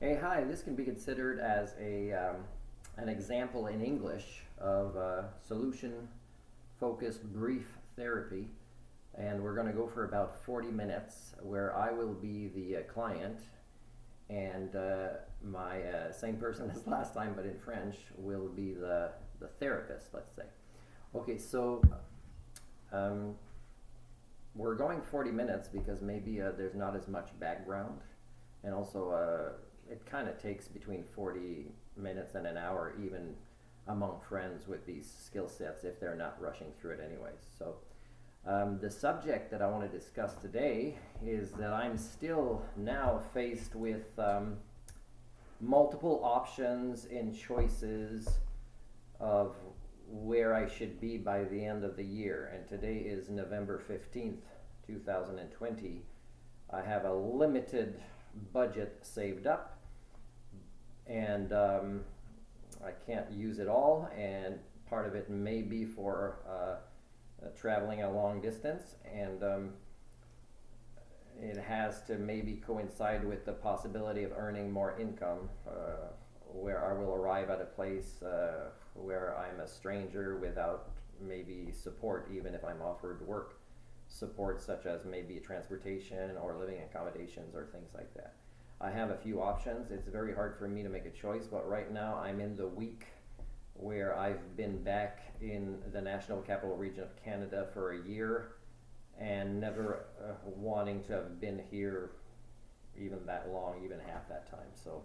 Hey, hi. This can be considered as an example in English of solution-focused brief therapy, and we're going to go for about 40 minutes, where I will be the client, and my same person as last time, but in French, will be the therapist. Let's say. Okay, so um, we're going 40 minutes because maybe there's not as much background, and also it kind of takes between 40 minutes and an hour, even among friends with these skill sets, if they're not rushing through it anyways. So the subject that I want to discuss today is that I'm still now faced with multiple options and choices of where I should be by the end of the year. And today is November 15th, 2020. I have a limited budget saved up, and I can't use it all, and part of it may be for traveling a long distance, and it has to maybe coincide with the possibility of earning more income, where I will arrive at a place where I'm a stranger without maybe support, even if I'm offered work support, such as maybe transportation or living accommodations or things like that. I have a few options. It's very hard for me to make a choice, but right now I'm in the week where I've been back in the National Capital Region of Canada for a year, and never wanting to have been here even that long, even half that time. So,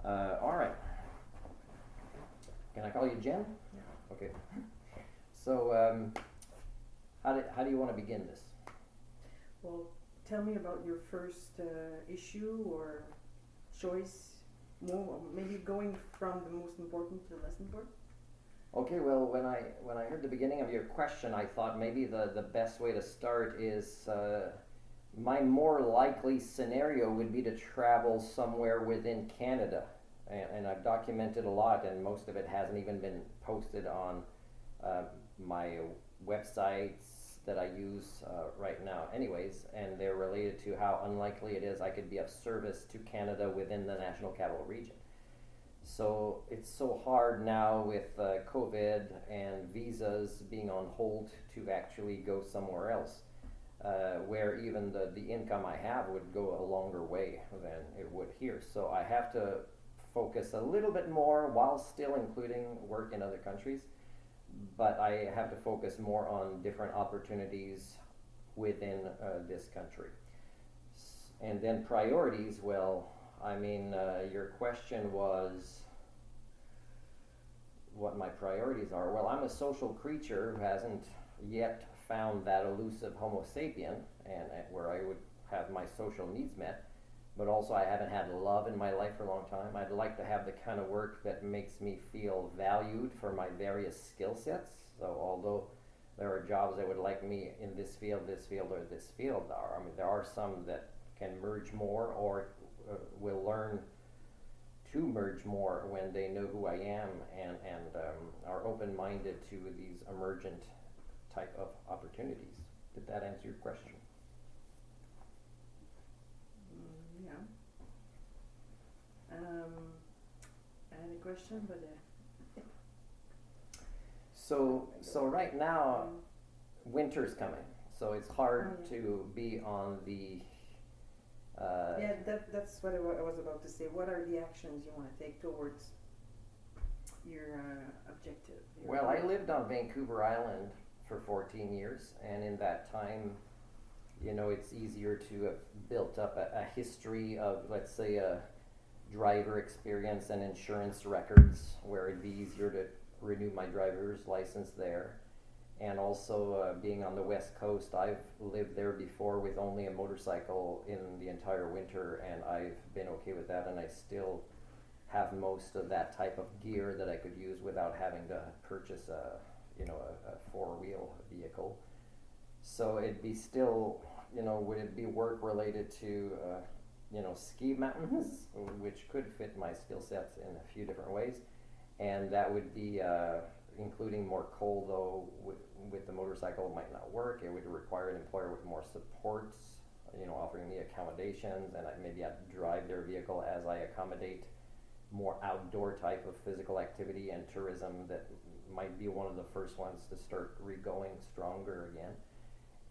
all right. Can I call you Jen? Yeah. Okay. So, how do you want to begin this? Well, tell me about your first issue or choice. More, maybe going from the most important to the less important. Okay, well, when I heard the beginning of your question, I thought maybe the best way to start is my more likely scenario would be to travel somewhere within Canada, and I've documented a lot, and most of it hasn't even been posted on my websites that I use right now anyways, and they're related to how unlikely it is I could be of service to Canada within the National Capital Region. So it's so hard now with COVID and visas being on hold to actually go somewhere else, where even the income I have would go a longer way than it would here. So I have to focus a little bit more while still including work in other countries, but I have to focus more on different opportunities within this country. And then priorities, well, I mean, your question was what my priorities are. Well, I'm a social creature who hasn't yet found that elusive Homo sapien, and where I would have my social needs met, but also I haven't had love in my life for a long time. I'd like to have the kind of work that makes me feel valued for my various skill sets. So although there are jobs that would like me in this field, or this field, I mean, there are some that can merge more, or will learn to merge more when they know who I am, and are open-minded to these emergent type of opportunities. Did that answer your question? Yeah. I had a question, but So right now, winter's coming, so it's hard to be on the yeah, that's what I was about to say. What are the actions you want to take towards your objective? Well, I lived on Vancouver Island for 14 years, and in that time, you know, it's easier to have built up a history of, let's say, a driver experience and insurance records, where it'd be easier to renew my driver's license there. And also being on the West Coast, I've lived there before with only a motorcycle in the entire winter, and I've been okay with that, and I still have most of that type of gear that I could use without having to purchase a four-wheel vehicle. So it'd be still, would it be work related to ski mountains, which could fit my skill sets in a few different ways, and that would be including more coal, though with the motorcycle it might not work. It would require an employer with more supports offering me accommodations, and maybe I'd drive their vehicle as I accommodate more outdoor type of physical activity and tourism that might be one of the first ones to start going stronger again.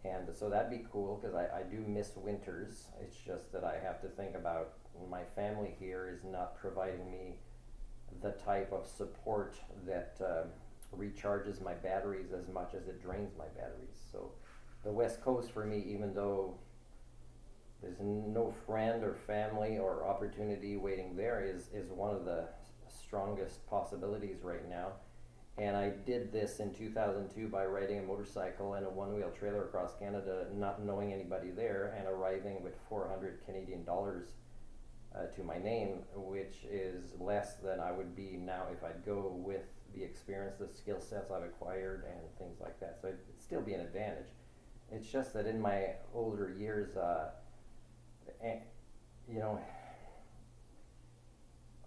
And so that'd be cool because I do miss winters. It's just that I have to think about my family here is not providing me the type of support that recharges my batteries as much as it drains my batteries. So the West Coast for me, even though there's no friend or family or opportunity waiting there, is one of the strongest possibilities right now. And I did this in 2002 by riding a motorcycle and a one-wheel trailer across Canada, not knowing anybody there, and arriving with 400 Canadian dollars to my name, which is less than I would be now if I'd go with the experience, the skill sets I've acquired, and things like that. So it'd still be an advantage. It's just that in my older years,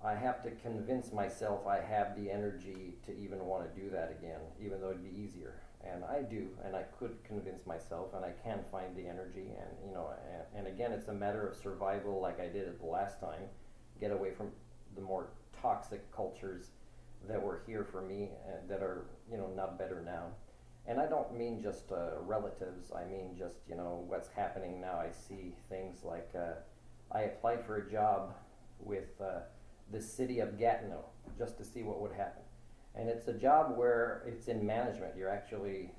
I have to convince myself I have the energy to even want to do that again, even though it'd be easier. And I do, and I could convince myself, and I can find the energy. And again, it's a matter of survival, like I did it the last time. Get away from the more toxic cultures that were here for me, that are not better now. And I don't mean just relatives. I mean just what's happening now. I see things like I applied for a job with the city of Gatineau just to see what would happen. And it's a job where it's in management. You're actually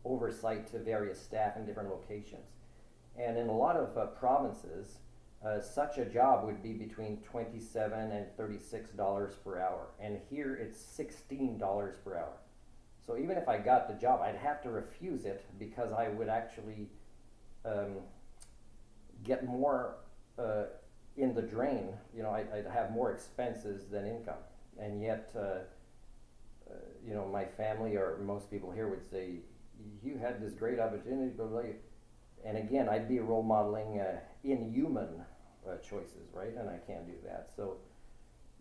oversight to various staff in different locations. And in a lot of provinces, such a job would be between $27 and $36 per hour. And here it's $16 per hour. So even if I got the job, I'd have to refuse it because I would actually get more in the drain. I'd have more expenses than income. And yet, my family or most people here would say, you had this great opportunity, but and again, I'd be role modeling inhuman choices, right? And I can't do that. So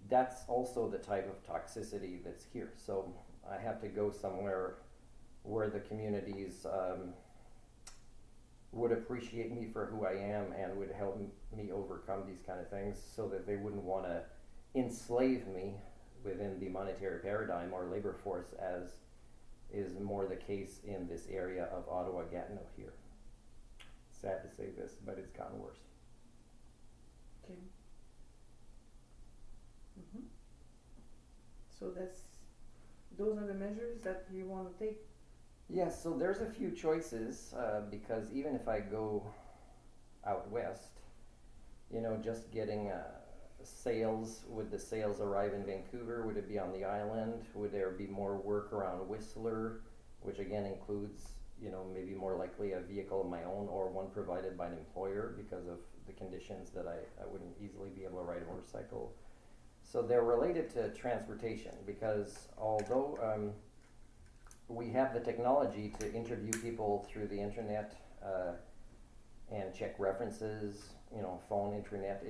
that's also the type of toxicity that's here. So I have to go somewhere where the communities would appreciate me for who I am and would help me overcome these kind of things, so that they wouldn't want to enslave me within the monetary paradigm or labor force, as is more the case in this area of Ottawa-Gatineau here. Sad to say this, but it's gotten worse. Okay. So those are the measures that you want to take. Yes, so there's a few choices, because even if I go out west, just getting sales, would the sales arrive in Vancouver? Would it be on the island? Would there be more work around Whistler, which again includes, maybe more likely a vehicle of my own or one provided by an employer because of the conditions that I wouldn't easily be able to ride a motorcycle. So they're related to transportation, because although we have the technology to interview people through the internet and check references, phone, internet,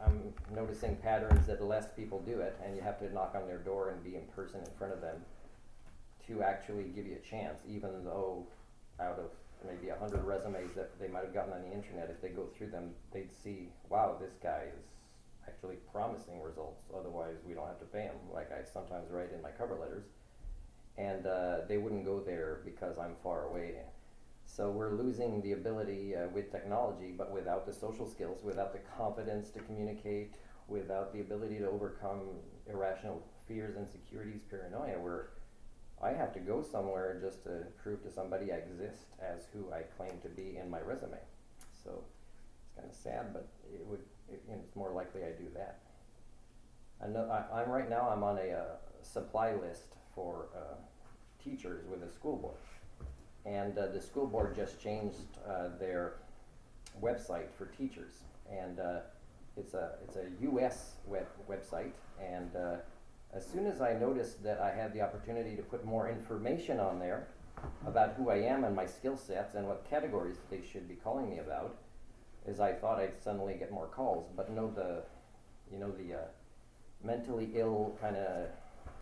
I'm noticing patterns that less people do it, and you have to knock on their door and be in person in front of them to actually give you a chance, even though out of maybe 100 resumes that they might have gotten on the internet, if they go through them, they'd see, wow, this guy is actually promising results, otherwise we don't have to pay him, like I sometimes write in my cover letters. And they wouldn't go there because I'm far away. So we're losing the ability with technology, but without the social skills, without the confidence to communicate, without the ability to overcome irrational fears, insecurities, paranoia, where I have to go somewhere just to prove to somebody I exist as who I claim to be in my resume. So it's kind of sad, but it's more likely I do that. I'm right now, I'm on a supply list for teachers with the school board, and the school board just changed their website for teachers, and it's a U.S. website, and as soon as I noticed that I had the opportunity to put more information on there about who I am and my skill sets and what categories they should be calling me about, is I thought I'd suddenly get more calls, but no, the mentally ill kind of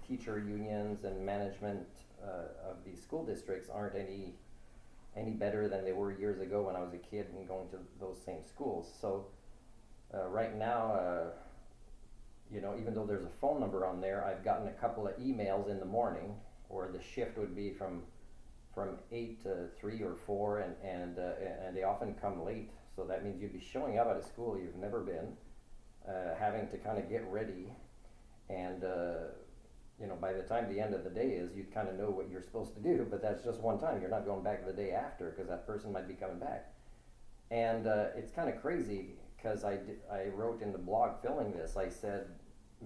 teacher unions and management of these school districts aren't any better than they were years ago when I was a kid and going to those same schools. So right now, even though there's a phone number on there, I've gotten a couple of emails in the morning where the shift would be from 8 to 3 or 4, and they often come late. So that means you'd be showing up at a school you've never been, having to kind of get ready, and by the time the end of the day is, you kind of know what you're supposed to do, but that's just one time. You're not going back the day after because that person might be coming back. And it's kind of crazy because I wrote in the blog filling this, I said,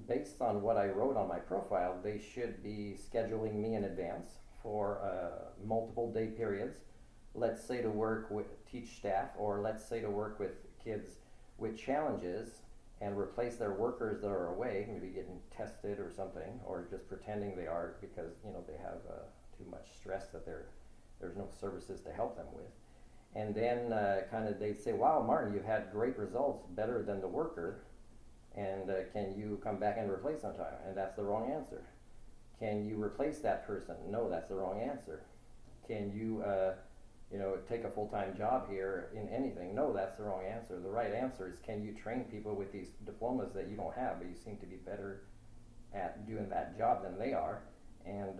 based on what I wrote on my profile, they should be scheduling me in advance for multiple day periods, let's say to work with, teach staff, or let's say to work with kids with challenges and replace their workers that are away, maybe getting tested or something, or just pretending they are because they have too much stress that there's no services to help them with. And then they'd say, wow, Martin, you've had great results, better than the worker, and can you come back and replace on time? And that's the wrong answer. Can you replace that person? No, that's the wrong answer. Can you take a full-time job here in anything? No, that's the wrong answer. The right answer is, can you train people with these diplomas that you don't have, but you seem to be better at doing that job than they are? And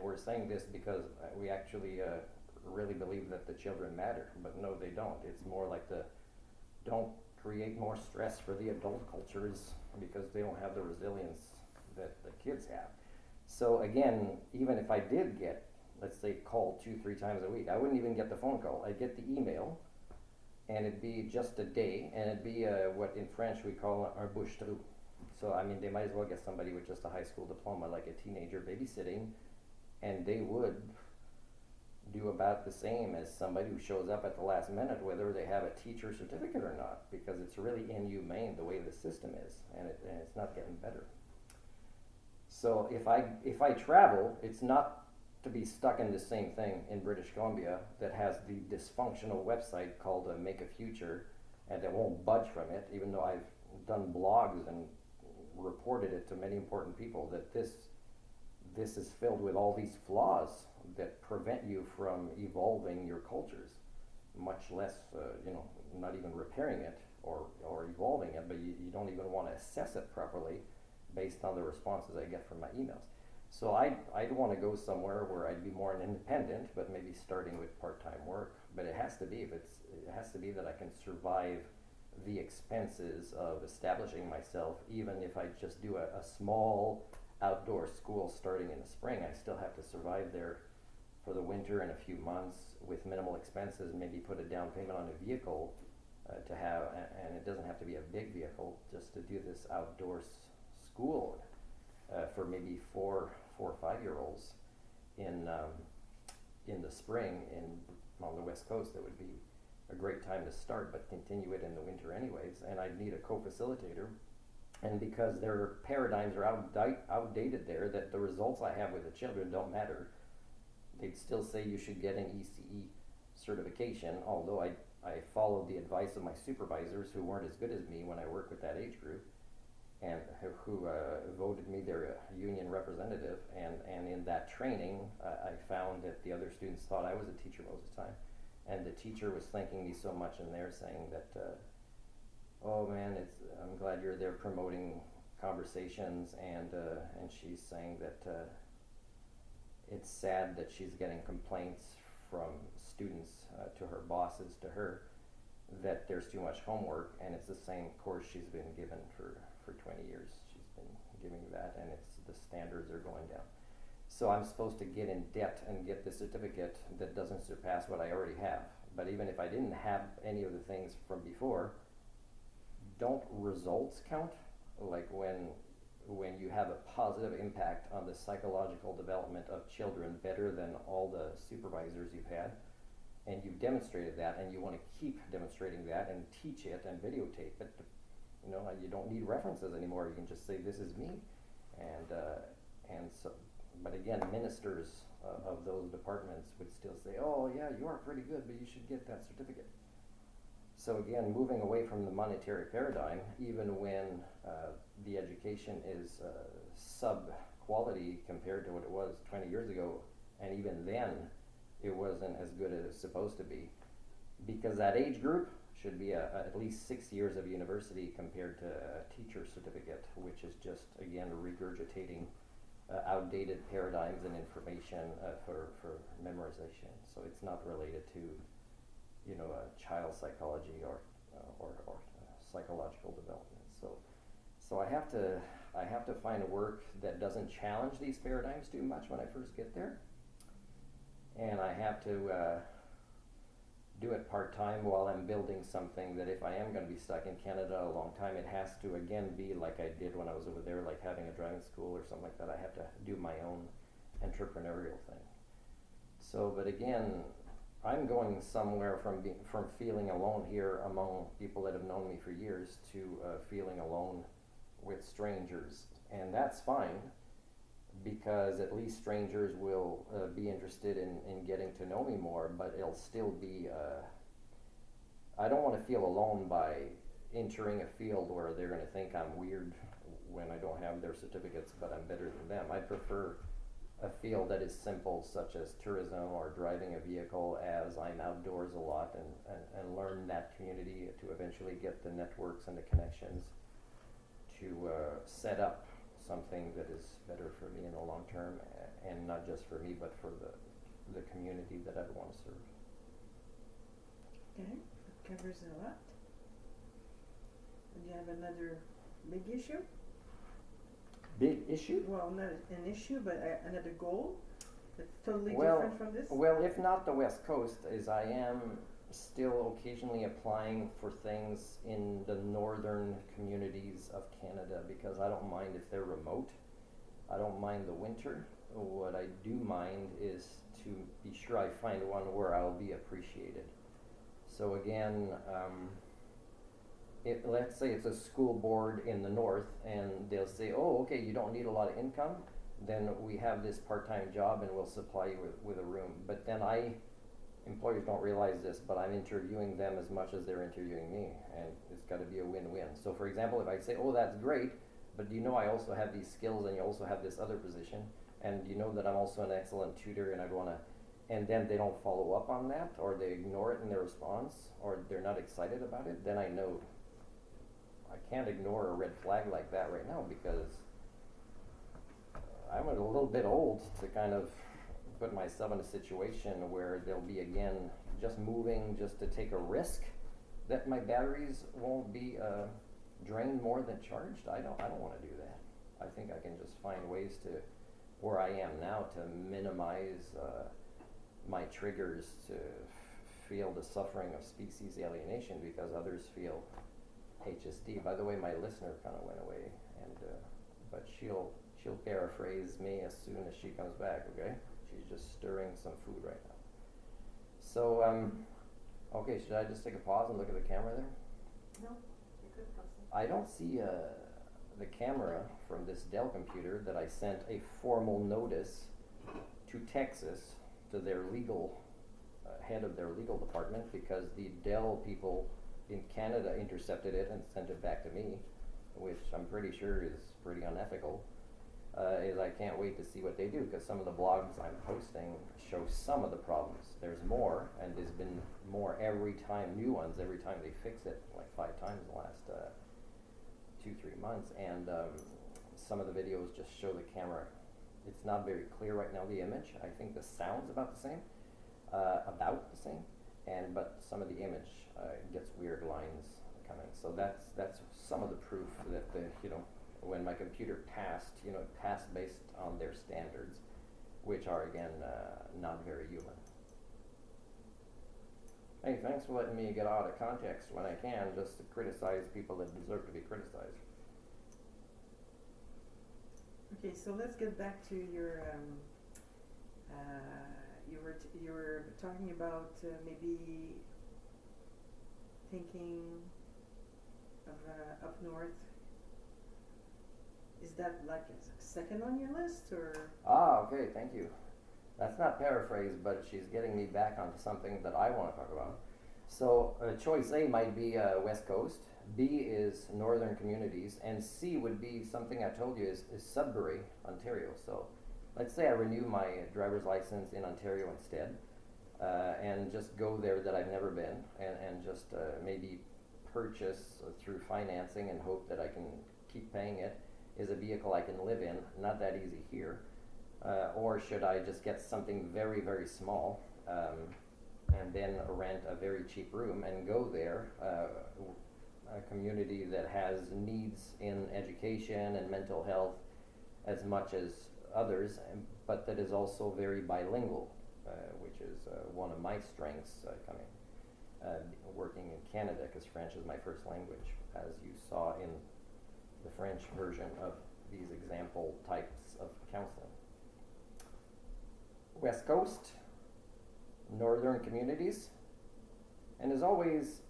we're saying this because we actually really believe that the children matter, but no, they don't. It's more like don't create more stress for the adult cultures because they don't have the resilience that the kids have. So again, even if I did get, let's say, called 2-3 times a week, I wouldn't even get the phone call. I'd get the email, and it'd be just a day, and it'd be what in French we call un bouche-trou. So I mean, they might as well get somebody with just a high school diploma, like a teenager babysitting, and they would do about the same as somebody who shows up at the last minute, whether they have a teacher certificate or not, because it's really inhumane the way the system is, and it's not getting better. So if I travel, it's not to be stuck in the same thing in British Columbia that has the dysfunctional website called Make a Future, and that won't budge from it, even though I've done blogs and reported it to many important people, that this is filled with all these flaws that prevent you from evolving your cultures, much less, not even repairing it or evolving it, but you don't even want to assess it properly based on the responses I get from my emails. So I'd want to go somewhere where I'd be more an independent, but maybe starting with part-time work. But it has to be that I can survive the expenses of establishing myself, even if I just do a small outdoor school starting in the spring. I still have to survive there for the winter and a few months with minimal expenses, maybe put a down payment on a vehicle to have, and it doesn't have to be a big vehicle, just to do this outdoor school for maybe 4 or 5-year-olds in the spring on the West Coast. That would be a great time to start, but continue it in the winter anyways. And I'd need a co-facilitator, and because their paradigms are outdated there, that the results I have with the children don't matter. They'd still say you should get an ECE certification, although I followed the advice of my supervisors who weren't as good as me when I worked with that age group, and who voted me their union representative. And in that training, I found that the other students thought I was a teacher most of the time. And the teacher was thanking me so much in there, saying that, oh man, I'm glad you're there promoting conversations, and she's saying that it's sad that she's getting complaints from students to her bosses, to her, that there's too much homework, and it's the same course she's been given for 20 years. She's been giving that, and the standards are going down. So I'm supposed to get in debt and get the certificate that doesn't surpass what I already have. But even if I didn't have any of the things from before, don't results count? Like when you have a positive impact on the psychological development of children better than all the supervisors you've had, and you've demonstrated that, and you want to keep demonstrating that and teach it and videotape it, you don't need references anymore. You can just say, this is me. And so, but again, ministers of those departments would still say, oh yeah, you are pretty good, but you should get that certificate. So again, moving away from the monetary paradigm, even when the education is sub-quality compared to what it was 20 years ago, and even then, it wasn't as good as it's supposed to be, because that age group should be at least 6 years of university compared to a teacher certificate, which is just again regurgitating outdated paradigms and information for memorization. So it's not related to, child psychology or psychological development. So I have to find work that doesn't challenge these paradigms too much when I first get there, and I have to do it part-time while I'm building something that if I am going to be stuck in Canada a long time, it has to again be like I did when I was over there, like having a driving school or something like that. I have to do my own entrepreneurial thing. So, but again, I'm going somewhere from feeling alone here among people that have known me for years to feeling alone with strangers, and that's fine, because at least strangers will be interested in getting to know me more, but it'll still be, I don't want to feel alone by entering a field where they're going to think I'm weird when I don't have their certificates, but I'm better than them. I prefer a field that is simple, such as tourism or driving a vehicle, as I'm outdoors a lot and learn that community to eventually get the networks and the connections to set up something that is better for me in the long term, and not just for me, but for the community that I want to serve. Okay, that covers a lot. Do you have another big issue? Big issue? Well, not an issue, but another goal that's totally Well, different from this? Well, if not the West Coast, as I am still occasionally applying for things in the northern communities of Canada, because I don't mind if they're remote. I don't mind the winter. What I do mind is to be sure I find one where I'll be appreciated. So again, let's say it's a school board in the north, and they'll say, oh, okay, you don't need a lot of income, then we have this part-time job and we'll supply you with a room. But then employers don't realize this, but I'm interviewing them as much as they're interviewing me, and it's got to be a win-win. So for example, if I say, oh, that's great, but you know I also have these skills and you also have this other position, and you know that I'm also an excellent tutor and I'd want to, and then they don't follow up on that, or they ignore it in their response, or they're not excited about it, then I know I can't ignore a red flag like that right now, because I'm a little bit old to kind of put myself in a situation where they'll be again just moving just to take a risk that my batteries won't be drained more than charged. I don't want to do that. I think I can just find ways to, where I am now, to minimize my triggers to feel the suffering of species alienation because others feel HSD. By the way, my listener kind of went away, and but she'll paraphrase me as soon as she comes back. Okay. She's just stirring some food right now. So, okay, should I just take a pause and look at the camera there? No, you could proceed. I don't see the camera from this Dell computer that I sent a formal notice to Texas, to their legal, head of their legal department, because the Dell people in Canada intercepted it and sent it back to me, which I'm pretty sure is pretty unethical. Is I can't wait to see what they do, because some of the blogs I'm posting show some of the problems. There's more, and there's been more every time, new ones every time they fix it, like 5 times in the last 2-3 months. And some of the videos just show the camera. It's not very clear right now, the image. I think the sound's about the same, but some of the image gets weird lines coming. So that's some of the proof that when my computer passed, it passed based on their standards, which are again not very human. Hey, thanks for letting me get out of context when I can, just to criticize people that deserve to be criticized. Okay, so let's get back to your. You were talking about maybe thinking of up north. Is that like a second on your list, or? Ah, okay, thank you. That's not paraphrased, but she's getting me back onto something that I want to talk about. So choice A might be West Coast, B is Northern Communities, and C would be something I told you is Sudbury, Ontario. So let's say I renew my driver's license in Ontario instead. and just go there that I've never been, and just maybe purchase through financing and hope that I can keep paying it, is a vehicle I can live in. Not that easy here. Or should I just get something very, very small, and then rent a very cheap room and go there, a community that has needs in education and mental health as much as others, but that is also very bilingual, which is one of my strengths working in Canada, because French is my first language, as you saw in the French version of these example types of counseling. West Coast, northern communities, and as always,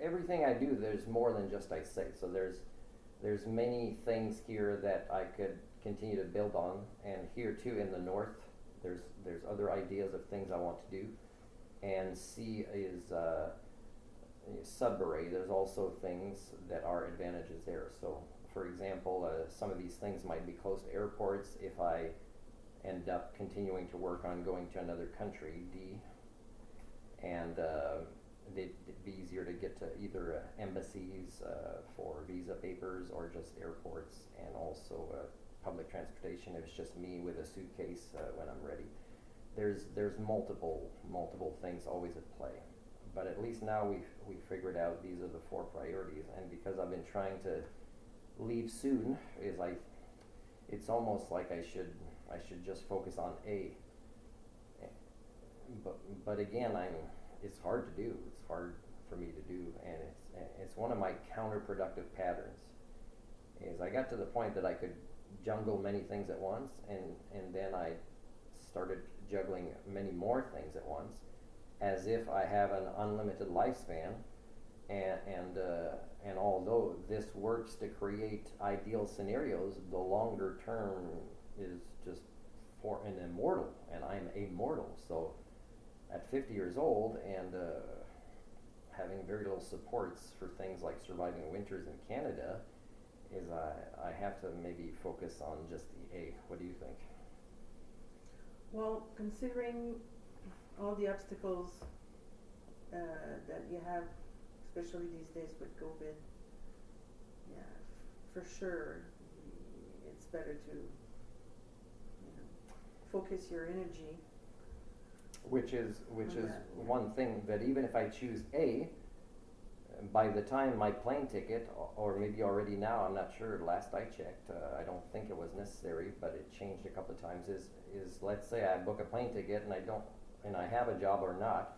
everything I do, there's more than just I say. So there's many things here that I could continue to build on, and here too in the north, there's other ideas of things I want to do, and C is Sudbury. There's also things that are advantages there. So, for example, some of these things might be close to airports. If I end up continuing to work on going to another country, D, and it'd be easier to get to either embassies for visa papers or just airports, and also public transportation if it's just me with a suitcase when I'm ready. There's multiple things always at play, but at least now we've figured out these are the 4 priorities, and because I've been trying to leave soon, it's almost like I should just focus on A. But again, it's hard to do. It's hard for me to do, and it's one of my counterproductive patterns. Is I got to the point that I could juggle many things at once, and then I started juggling many more things at once, as if I have an unlimited lifespan, and although this works to create ideal scenarios, the longer term is just for an immortal, and I'm amortal. So at 50 years old and having very little supports for things like surviving winters in Canada, is I have to maybe focus on just the A. What do you think? Well, considering all the obstacles that you have, especially these days with COVID, yeah, for sure, it's better to focus your energy. Which is one thing that even if I choose A, by the time my plane ticket, or maybe already now, I'm not sure, last I checked, I don't think it was necessary, but it changed a couple of times, is let's say I book a plane ticket and I have a job or not,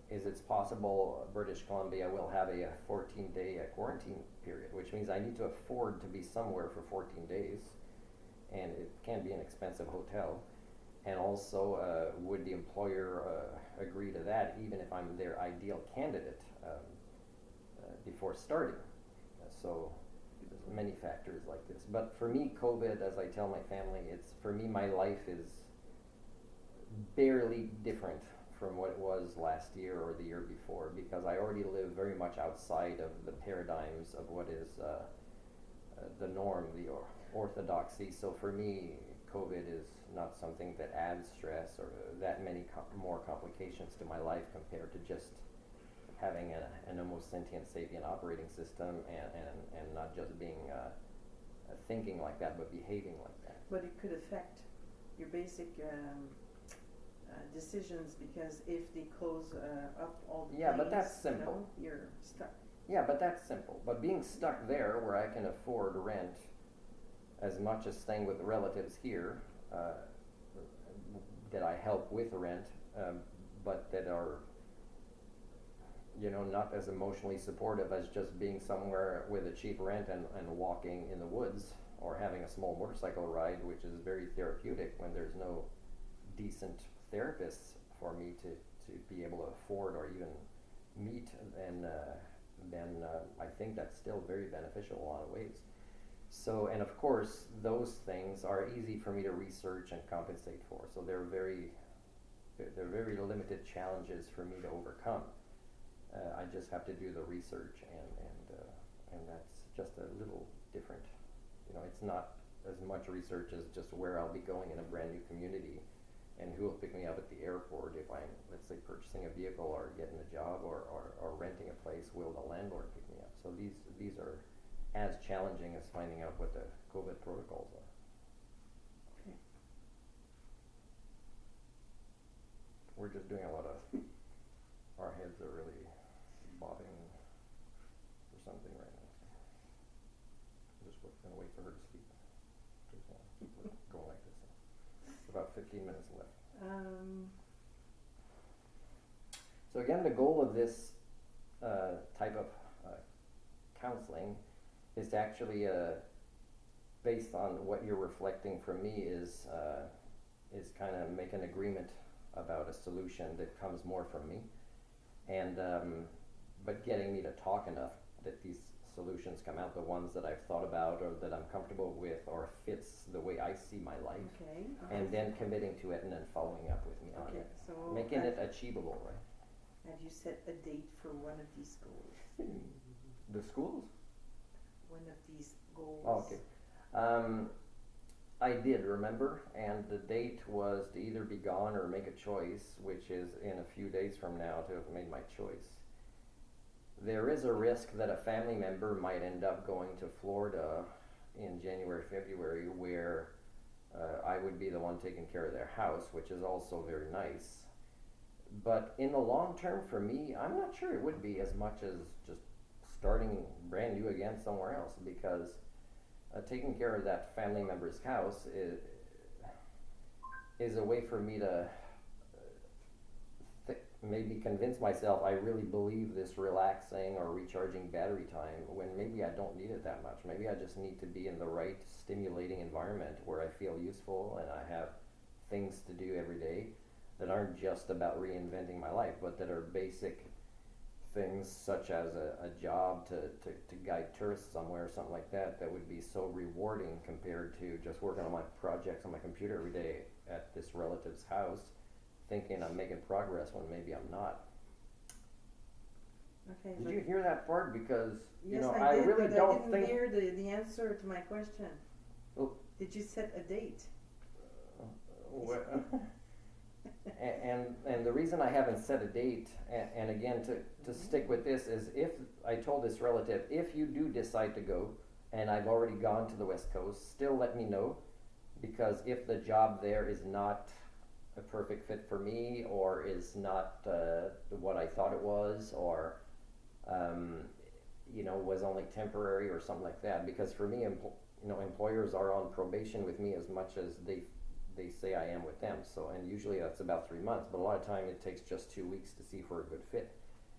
is it's possible British Columbia will have a 14-day quarantine period, which means I need to afford to be somewhere for 14 days, and it can be an expensive hotel. And also, would the employer agree to that, even if I'm their ideal candidate before starting? So there's many factors like this. But for me, COVID, as I tell my family, for me, my life is barely different from what it was last year or the year before, because I already live very much outside of the paradigms of what is the norm, the orthodoxy. So for me, COVID is not something that adds stress or that many more complications to my life compared to just having an almost sentient sapient operating system and not just being thinking like that, but behaving like that. But it could affect your basic decisions, because if they close up all the but that's simple. You're stuck. Yeah, but that's simple. But being stuck there where I can afford rent as much as staying with relatives here, that I help with rent, but that are, not as emotionally supportive as just being somewhere with a cheap rent and walking in the woods, or having a small motorcycle ride, which is very therapeutic when there's no decent therapists for me to be able to afford or even meet, and then I think that's still very beneficial in a lot of ways. So, and of course, those things are easy for me to research and compensate for. So they're very limited challenges for me to overcome. I just have to do the research, and that's just a little different. It's not as much research as just where I'll be going in a brand new community. and who will pick me up at the airport if I'm, let's say, purchasing a vehicle or getting a job or renting a place. Will the landlord pick me up? So these are as challenging as finding out what the COVID protocols are. Okay. We're just doing a lot of, our heads are really bobbing for something right now. So I'm just gonna wait for her to speak. Just wanna keep going like this. About 15 minutes left. So again, the goal of this type of counseling is to actually, based on what you're reflecting from me, is kind of make an agreement about a solution that comes more from me, and but getting me to talk enough that these solutions come out, the ones that I've thought about or that I'm comfortable with or fits the way I see my life, Okay. and then committing to it and then following up with me on Okay, it, so making it achievable, right? have you set a date for one of these goals? The schools? One of these goals. Oh, okay. I did, remember, and the date was to either be gone or make a choice, which is in a few days from now to have made my choice. There is a risk that a family member might end up going to Florida in January, February, where I would be the one taking care of their house, which is also very nice. But in the long term, for me, I'm not sure it would be as much as just starting brand new again somewhere else, because taking care of that family member's house is a way for me to maybe convince myself I really believe this relaxing or recharging battery time, when maybe I don't need it that much. Maybe I just need to be in the right stimulating environment where I feel useful and I have things to do every day that aren't just about reinventing my life, but that are basic things such as a job to guide tourists somewhere or something like that, that would be so rewarding compared to just working on my projects on my computer every day at this relative's house, thinking I'm making progress when maybe I'm not. Okay. Did you hear that part? Because Yes, you know, I did, really but don't I didn't think. hear the answer to my question. Oh. Did you set a date? And the reason I haven't set a date, and again to stick with this, is if I told this relative, if you do decide to go, and I've already gone to the West Coast, still let me know, because if the job there is not a perfect fit for me, or is not what I thought it was, or you know, was only temporary or something like that, because for me, you know, employers are on probation with me as much as they say I am with them. So, and usually that's about 3 months, but a lot of time it takes just 2 weeks to see if we're a good fit.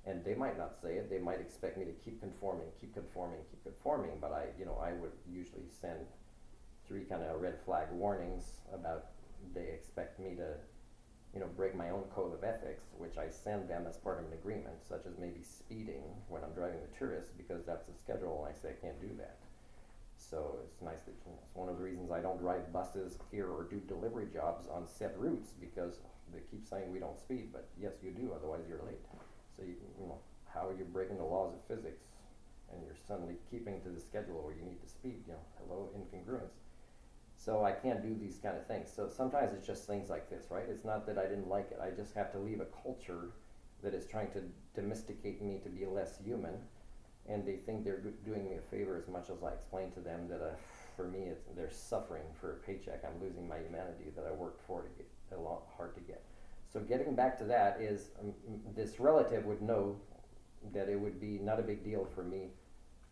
And they might not say it, they might expect me to keep conforming, but I would usually send 3 kind of red flag warnings about they expect me to, you know, break my own code of ethics, which I send them as part of an agreement, such as maybe speeding when I'm driving the tourists, because that's the schedule and I say I can't do that. So it's nice that, you know, it's one of the reasons I don't drive buses here or do delivery jobs on set routes, because they keep saying we don't speed, but yes you do, otherwise you're late. So you know, how are you breaking the laws of physics and you're suddenly keeping to the schedule where you need to speed? You know, hello, incongruence. So I can't do these kind of things. So sometimes it's just things like this, right? It's not that I didn't like it, I just have to leave a culture that is trying to domesticate me to be less human. And they think they're doing me a favor, as much as I explain to them that for me they're suffering for a paycheck. I'm losing my humanity that I worked for to get a lot hard to get. So getting back to that is, this relative would know that it would be not a big deal for me,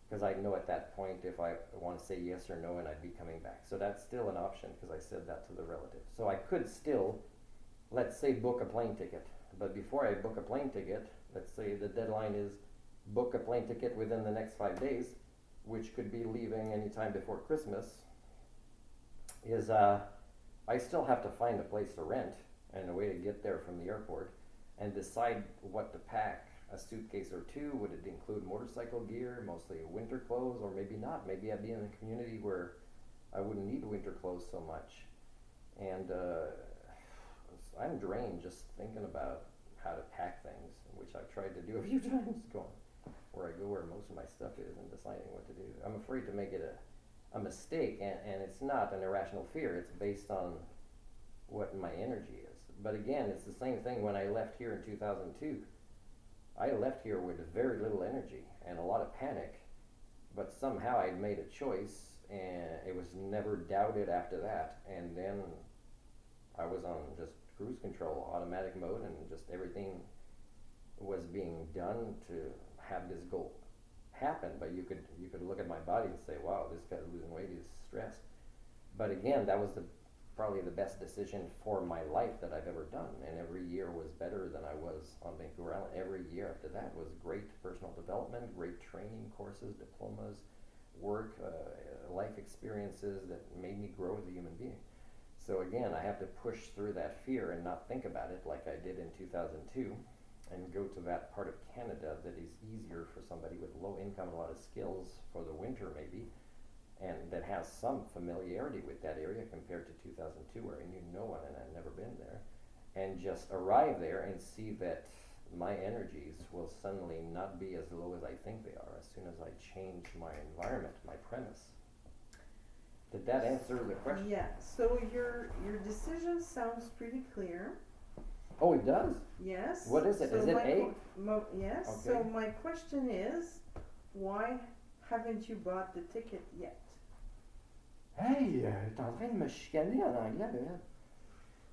because I know at that point if I want to say yes or no, and I'd be coming back. So that's still an option, because I said that to the relative. So I could still, let's say, book a plane ticket. But before I book a plane ticket, let's say the deadline is book a plane ticket within the next 5 days, which could be leaving anytime before Christmas, is I still have to find a place to rent and a way to get there from the airport, and decide what to pack. A suitcase or 2, would it include motorcycle gear, mostly winter clothes, or maybe not? Maybe I'd be in a community where I wouldn't need winter clothes so much. And I'm drained just thinking about how to pack things, which I've tried to do a few times, going where I go where most of my stuff is and deciding what to do. I'm afraid to make it a mistake, and it's not an irrational fear. It's based on what my energy is. But again, it's the same thing when I left here in 2002. I left here with very little energy and a lot of panic, but somehow I'd made a choice and it was never doubted after that. And then I was on just cruise control, automatic mode, and just everything was being done to have this goal happen. But you could look at my body and say, wow, this guy's losing weight, he's stressed. But again, that was probably the best decision for my life that I've ever done, and every year was better than I was on Vancouver Island. Every year after that was great personal development, great training courses, diplomas, work, life experiences that made me grow as a human being. So again, I have to push through that fear and not think about it like I did in 2002, and go to that part of Canada that is easier for somebody with low income and a lot of skills for the winter maybe, and that has some familiarity with that area compared to 2002 where I knew no one and I'd never been there, and just arrive there and see that my energies will suddenly not be as low as I think they are as soon as I change my environment, my premise. Did that answer the question? Yeah, so your decision sounds pretty clear. Oh, it does? Yes. What is it? So Is it my A? Yes. Okay. So my question is, why haven't you bought the ticket yet? Hey, t'es en train de me chicaner en anglais, Belle.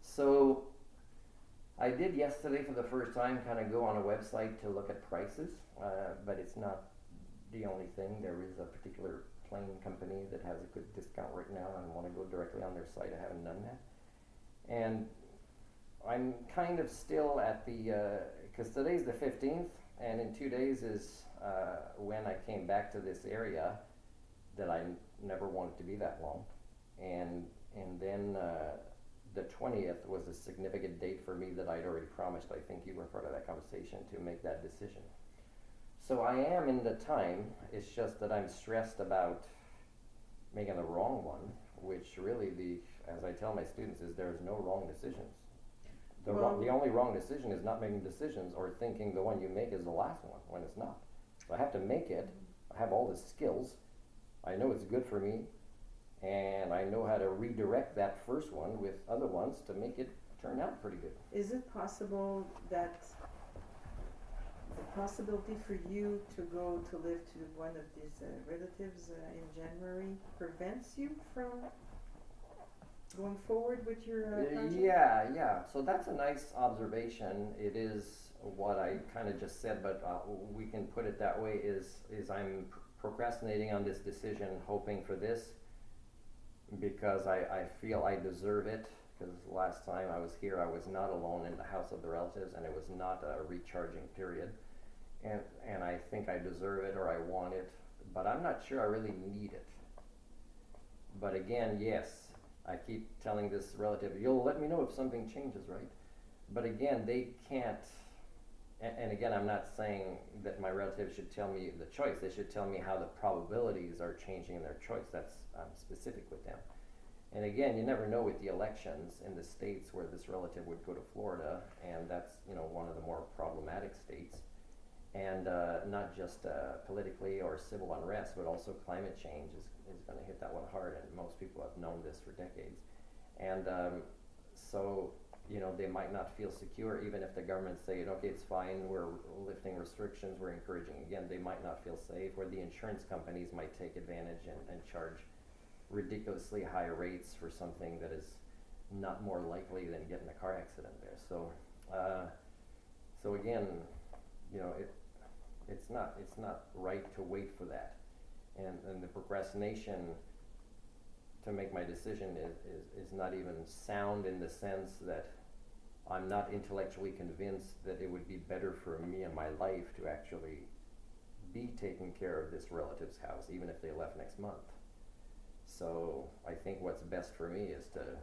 So, I did yesterday for the first time kind of go on a website to look at prices, but it's not the only thing. There is a particular plane company that has a good discount right now, and I want to go directly on their site. I haven't done that. And I'm kind of still at the, because today's the 15th, and in 2 days is when I came back to this area that I never wanted to be that long. And then the 20th was a significant date for me that I'd already promised, I think you were part of that conversation, to make that decision. So I am in the time, it's just that I'm stressed about making the wrong one, which really, as I tell my students, is there's no wrong decisions. The only wrong decision is not making decisions or thinking the one you make is the last one when it's not. So I have to make it. I have all the skills. I know it's good for me, and I know how to redirect that first one with other ones to make it turn out pretty good. Is it possible that the possibility for you to go to live to one of these relatives in January prevents you from going forward with your project? Yeah. So that's a nice observation. It is what I kind of just said, but we can put it that way, is I'm procrastinating on this decision, hoping for this, because I feel I deserve it, because last time I was here I was not alone in the house of the relatives, and it was not a recharging period, and I think I deserve it or I want it, but I'm not sure I really need it. But again, yes, I keep telling this relative, you'll let me know if something changes, right? But again, they can't, and again, I'm not saying that my relatives should tell me the choice. They should tell me how the probabilities are changing in their choice. I'm specific with them. And again, you never know with the elections in the states where this relative would go to Florida, and that's one of the more problematic states. And not just politically or civil unrest, but also climate change is going to hit that one hard, and most people have known this for decades. And so, they might not feel secure, even if the government's saying, okay, it's fine, we're lifting restrictions, we're encouraging. Again, they might not feel safe, or the insurance companies might take advantage and charge ridiculously high rates for something that is not more likely than getting a car accident there. So again, it's not right to wait for that, and the procrastination to make my decision is not even sound, in the sense that I'm not intellectually convinced that it would be better for me and my life to actually be taking care of this relative's house, even if they left next month. So I think what's best for me is to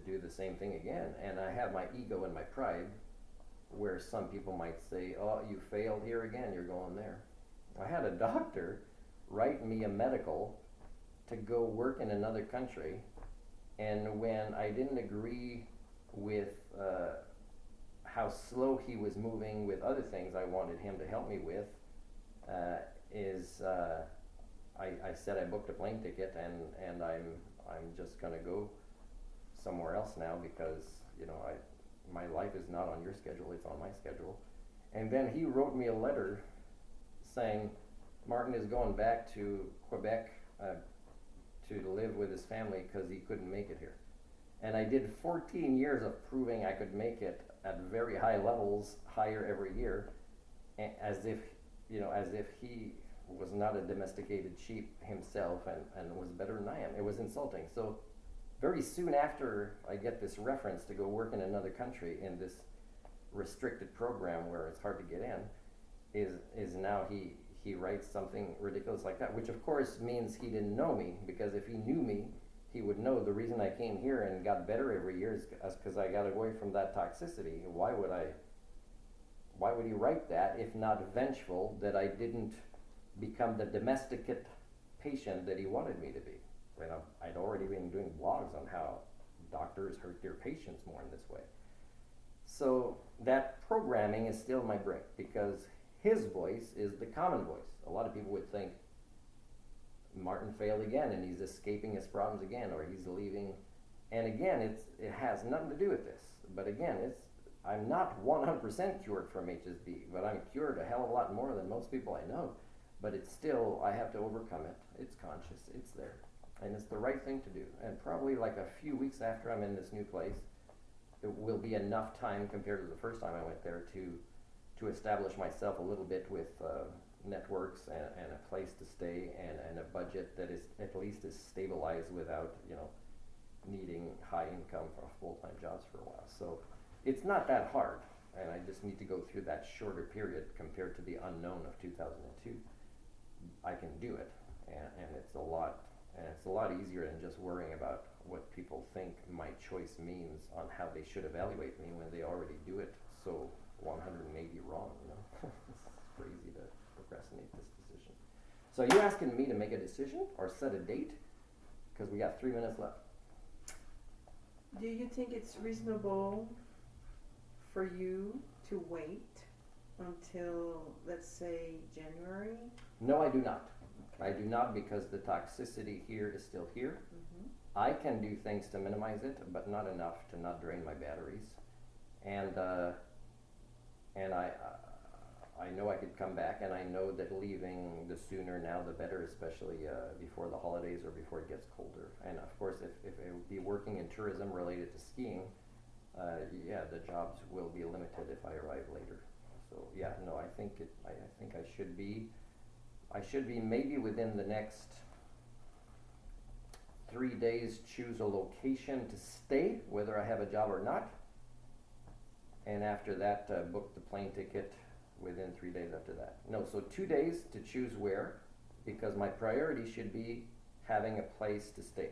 do the same thing again. And I have my ego and my pride, where some people might say, oh, you failed here again, you're going there. I had a doctor write me a medical to go work in another country, and when I didn't agree with how slow he was moving with other things I wanted him to help me with, I said I booked a plane ticket, and I'm just gonna go somewhere else now because, you know, my life is not on your schedule, it's on my schedule. And then he wrote me a letter saying Martin is going back to Quebec to live with his family because he couldn't make it here. And I did 14 years of proving I could make it at very high levels, higher every year, as if, you know, as if he was not a domesticated sheep himself and was better than I am. It was insulting. So very soon after I get this reference to go work in another country in this restricted program where it's hard to get in, is now he writes something ridiculous like that, which of course means he didn't know me, because if he knew me, he would know the reason I came here and got better every year is because I got away from that toxicity. Why would he write that if not vengeful that I didn't become the domesticate patient that he wanted me to be? You know, I'd already been doing blogs on how doctors hurt their patients more in this way. So that programming is still in my brain because his voice is the common voice. A lot of people would think Martin failed again and he's escaping his problems again, or he's leaving. And again, it has nothing to do with this. But again, I'm not 100% cured from HSB, but I'm cured a hell of a lot more than most people I know. But it's still, I have to overcome it. It's conscious, it's there. And it's the right thing to do. And probably like a few weeks after I'm in this new place, it will be enough time compared to the first time I went there to establish myself a little bit with networks and a place to stay and a budget that is at least is stabilized without, you know, needing high income for full-time jobs for a while. So it's not that hard, and I just need to go through that shorter period compared to the unknown of 2002. I can do it, and it's a lot easier than just worrying about what people think my choice means on how they should evaluate me when they already do it so 180 wrong, you know. It's crazy to procrastinate this decision. So are you asking me to make a decision or set a date? Because we got 3 minutes left. Do you think it's reasonable for you to wait until, let's say, January? No, I do not. I do not, because the toxicity here is still here. Mm-hmm. I can do things to minimize it, but not enough to not drain my batteries. And I know I could come back, and I know that leaving the sooner now the better, especially before the holidays or before it ges colder. And of course, if I would be working in tourism related to skiing, yeah, the jobs will be limited if I arrive later. So yeah, no, I think I should be maybe within the next 3 days choose a location to stay, whether I have a job or not. And after that, book the plane ticket within 3 days after that. No, so 2 days to choose where, because my priority should be having a place to stay.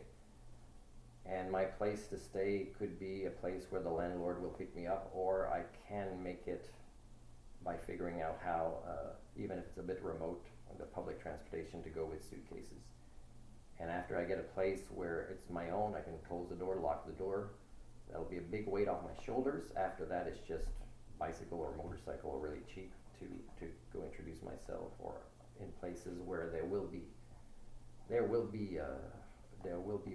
And my place to stay could be a place where the landlord will pick me up, or I can make it by figuring out how, even if it's a bit remote, the public transportation to go with suitcases. And after I get a place where it's my own, I can close the door, lock the door. That'll be a big weight off my shoulders. After that, it's just bicycle or motorcycle, really cheap, to go introduce myself, or in places where there will be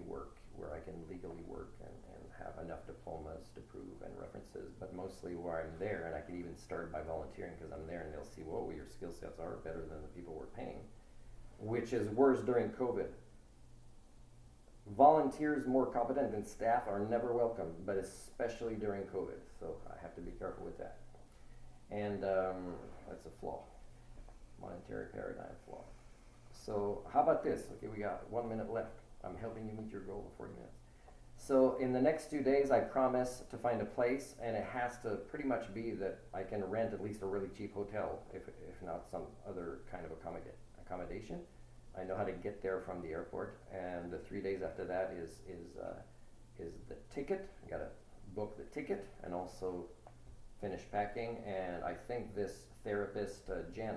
work, where I can legally work and have enough diplomas to prove and references, but mostly where I'm there, and I can even start by volunteering because I'm there, and they'll see, whoa, your skill sets are better than the people we're paying, which is worse during COVID. Volunteers more competent than staff are never welcome, but especially during COVID, so I have to be careful with that. And that's a flaw, monetary paradigm flaw. So how about this? Okay, we got 1 minute left. I'm helping you meet your goal of 40 minutes. So in the next 2 days, I promise to find a place, and it has to pretty much be that I can rent at least a really cheap hotel, if not some other kind of accommodation. I know how to get there from the airport, and the 3 days after that is the ticket. I gotta book the ticket and also finish packing. And I think this therapist, Jen,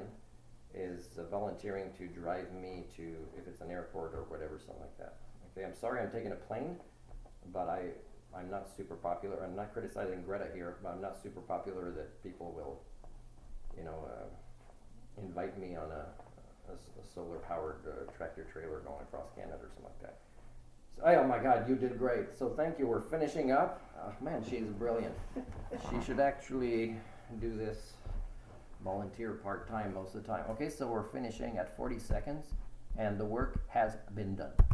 is volunteering to drive me to, if it's an airport or whatever, something like that. Okay, I'm sorry I'm taking a plane, but I'm not super popular. I'm not criticizing Greta here, but I'm not super popular that people will, invite me on a solar-powered tractor trailer going across Canada or something like that. Oh my God, you did great. So thank you. We're finishing up. Man, she's brilliant. She should actually do this volunteer part-time most of the time. Okay, so we're finishing at 40 seconds and the work has been done.